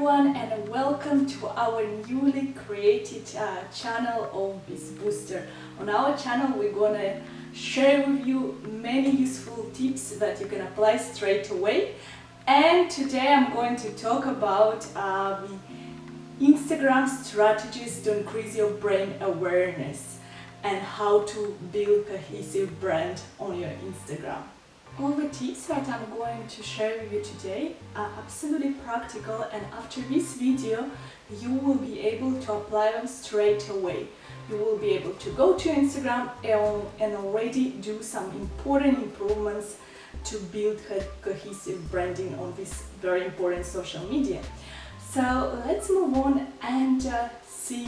everyone, and welcome to our newly created channel of BizBOOSTER. On our channel we're gonna share with you many useful tips that you can apply straight away. And today I'm going to talk about the Instagram strategies to increase your brand awareness and how to build a cohesive brand on your Instagram. All the tips that I'm going to share with you today are absolutely practical, and after this video you will be able to apply them straight away. You will be able to go to Instagram and already do some important improvements to build a cohesive branding on this very important social media. So let's move on and see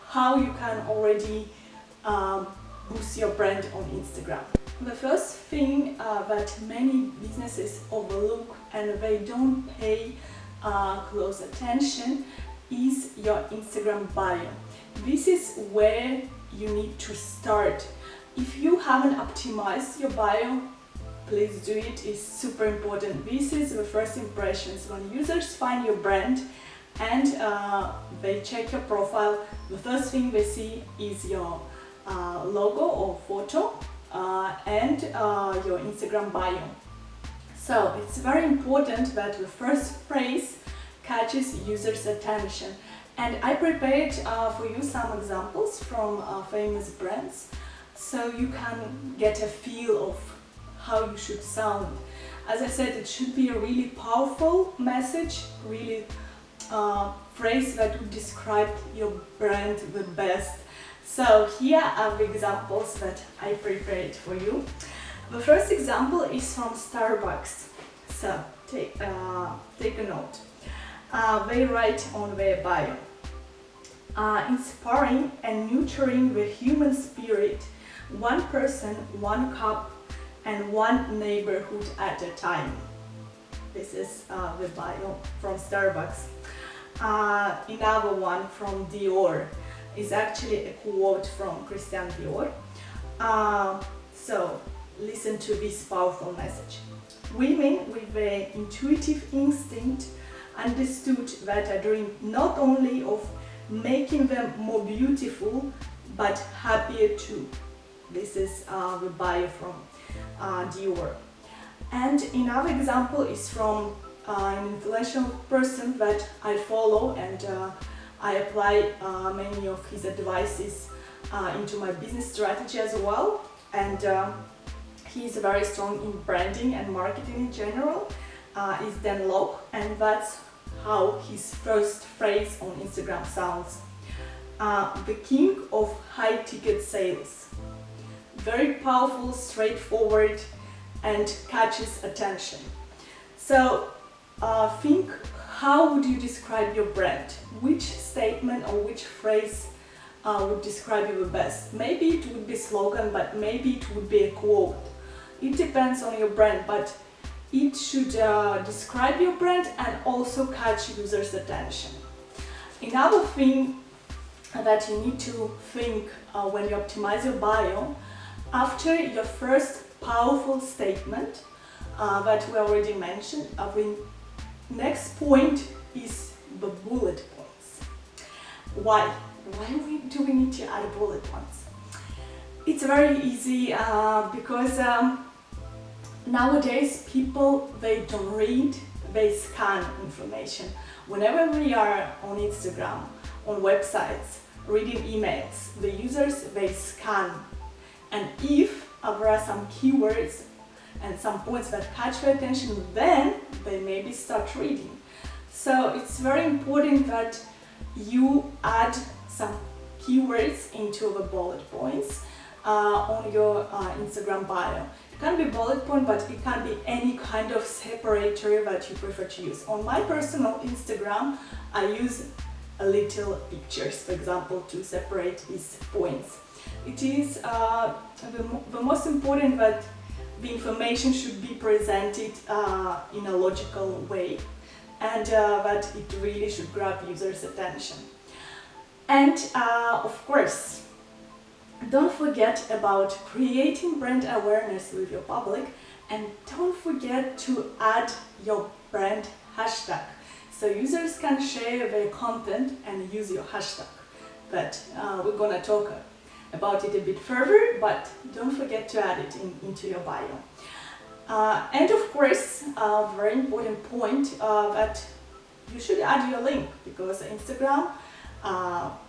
how you can already boost your brand on Instagram. The first thing that many businesses overlook and they don't pay close attention is your Instagram bio. This is where you need to start. If you haven't optimized your bio, please do it. It's super important. This is the first impressions. When users find your brand and they check your profile, the first thing they see is your logo or photo and your Instagram bio. So it's very important that the first phrase catches users' attention. And I prepared for you some examples from famous brands, so you can get a feel of how you should sound. As I said, it should be a really powerful message, really phrase that would describe your brand the best. So here are the examples that I prepared for you. The first example is from Starbucks. So take a note. They write on their bio, inspiring and nurturing the human spirit, one person, one cup, and one neighborhood at a time. This is the bio from Starbucks. Another one from Dior is actually a quote from Christian Dior. So listen to this powerful message. Women with their intuitive instinct understood that a dream not only of making them more beautiful but happier too. This is the bio from Dior. And another example is from an influential person that I follow, and I apply many of his advices into my business strategy as well. And he's very strong in branding and marketing in general. Is Dan Lok, and that's how his first phrase on Instagram sounds. The king of high ticket sales. Very powerful, straightforward, and catches attention. So think, how would you describe your brand? Which statement or which phrase would describe you the best? Maybe it would be a slogan, but maybe it would be a quote. It depends on your brand, but it should describe your brand and also catch users' attention. Another thing that you need to think when you optimize your bio, after your first powerful statement that we already mentioned, the next point is the bullet points. Why? Why do we need to add bullet points? It's very easy because nowadays people, they don't read, they scan information. Whenever we are on Instagram, on websites, reading emails, the users, they scan. And if there are some keywords and some points that catch their attention, then they maybe start reading. So it's very important that you add some keywords into the bullet points on your Instagram bio. It can be bullet point, but it can be any kind of separator that you prefer to use. On my personal Instagram, I use a little pictures, for example, to separate these points. It is the most important that the information should be presented in a logical way, and that it really should grab users' attention. And of course, don't forget about creating brand awareness with your public, and don't forget to add your brand hashtag. So users can share their content and use your hashtag. But we're gonna talk about it a bit further, but don't forget to add it into your bio. And of course, a very important point that you should add your link, because Instagram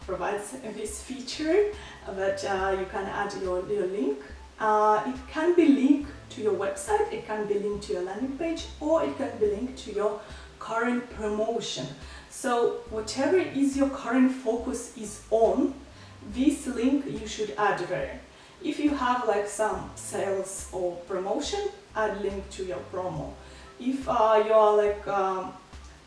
provides this feature that you can add your link. It can be linked to your website, it can be linked to your landing page, or it can be linked to your current promotion. So whatever is your current focus is on, this link you should add there. If you have like some sales or promotion, add link to your promo. If you are like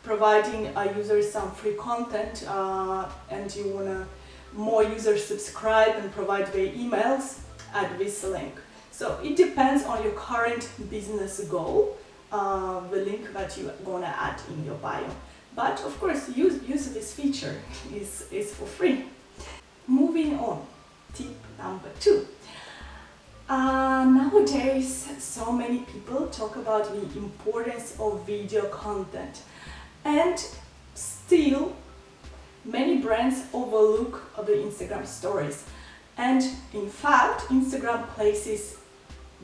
providing users some free content and you wanna more users subscribe and provide their emails, add this link. So it depends on your current business goal, the link that you're gonna add in your bio. But of course, use this feature, is for free. Moving on, tip number 2. Nowadays, so many people talk about the importance of video content, and still many brands overlook the Instagram stories. And in fact, Instagram places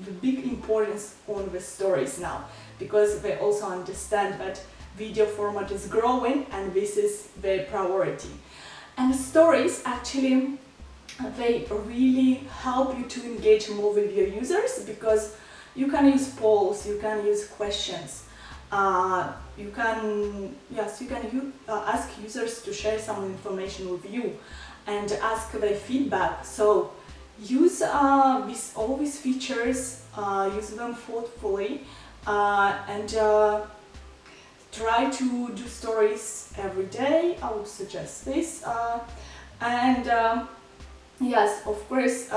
the big importance on the stories now, because they also understand that video format is growing and this is their priority. And stories actually, they really help you to engage more with your users, because you can use polls, you can use questions, you can ask users to share some information with you and ask their feedback. So use all these features, use them thoughtfully, and try to do stories every day. I would suggest this. Yes, of course,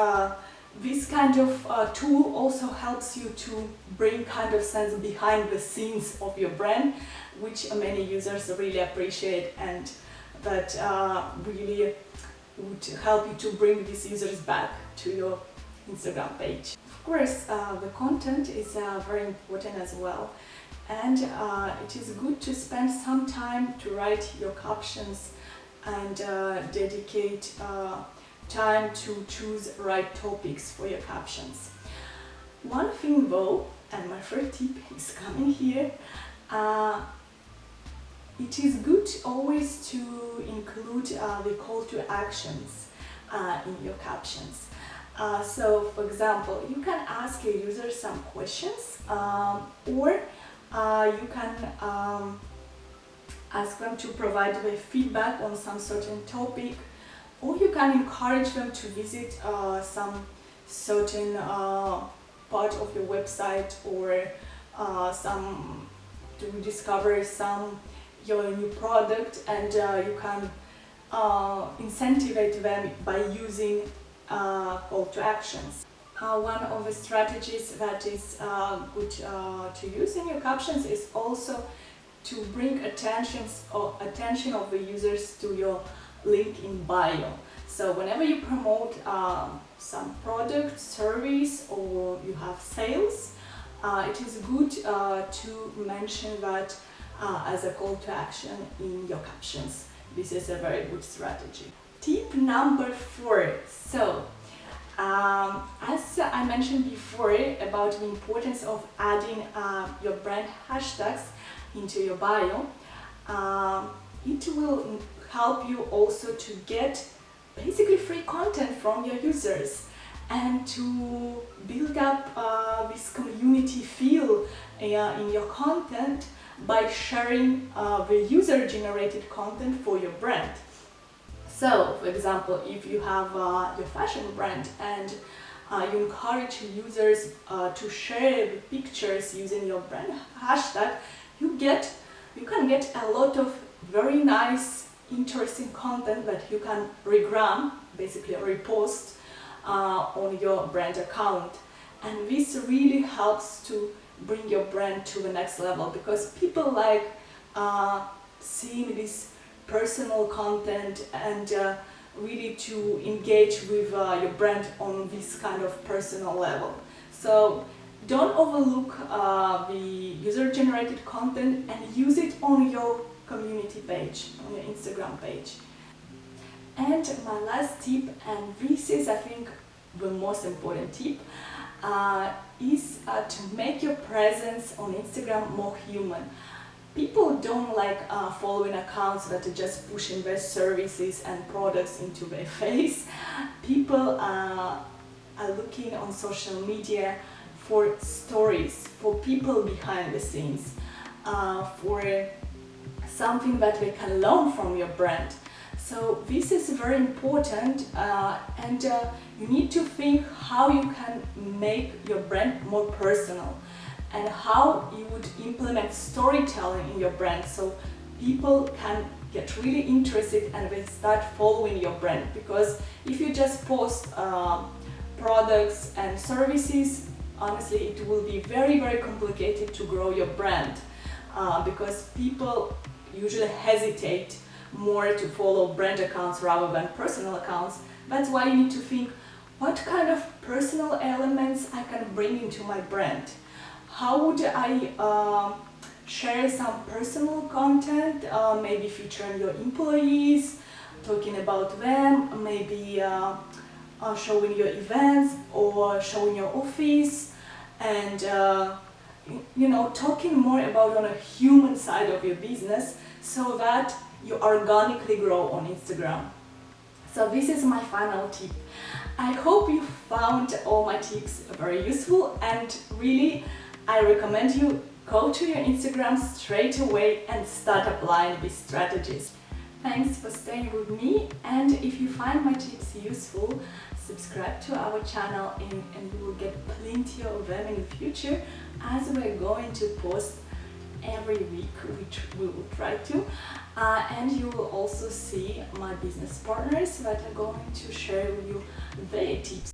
this kind of tool also helps you to bring kind of sense behind the scenes of your brand, which many users really appreciate, and that really would help you to bring these users back to your Instagram page. Of course, the content is very important as well, and it is good to spend some time to write your captions and dedicate time to choose right topics for your captions. One thing though, and my third tip is coming here, it is good always to include the call to actions in your captions. So for example, you can ask your users some questions, or you can ask them to provide their feedback on some certain topic, or you can encourage them to visit some certain part of your website, or to discover your new product, and you can incentivize them by using call to actions. One of the strategies that is good to use in your captions is also to bring attention of the users to your link in bio. So whenever you promote some product, service, or you have sales, it is good to mention that as a call to action in your captions. This is a very good strategy. Tip number 4. So as I mentioned before about the importance of adding your brand hashtags into your bio, it will help you also to get basically free content from your users, and to build up this community feel in your content by sharing the user-generated content for your brand. So, for example, if you have your fashion brand and you encourage users to share the pictures using your brand hashtag, you can get a lot of very nice, interesting content that you can regram, basically repost on your brand account. And this really helps to bring your brand to the next level, because people like seeing this personal content and really to engage with your brand on this kind of personal level. So don't overlook the user-generated content and use it on your community page, on your Instagram page. And my last tip, and this is I think the most important tip, is to make your presence on Instagram more human. People don't like following accounts that are just pushing their services and products into their face. People are looking on social media for stories, for people behind the scenes, for something that they can learn from your brand. So this is very important, and you need to think how you can make your brand more personal and how you would implement storytelling in your brand so people can get really interested and they start following your brand. Because if you just post products and services, honestly it will be very complicated to grow your brand, because people usually hesitate more to follow brand accounts rather than personal accounts. That's why you need to think, what kind of personal elements I can bring into my brand? How would I share some personal content, maybe featuring your employees, talking about them, maybe showing your events or showing your office, and you know, talking more about on a human side of your business so that you organically grow on Instagram. So this is my final tip. I hope you found all my tips very useful, and really I recommend you go to your Instagram straight away and start applying these strategies. Thanks for staying with me, and if you find my tips useful, subscribe to our channel and you will get plenty of them in the future, as we're going to post every week, which we will try to, and you will also see my business partners that are going to share with you their tips.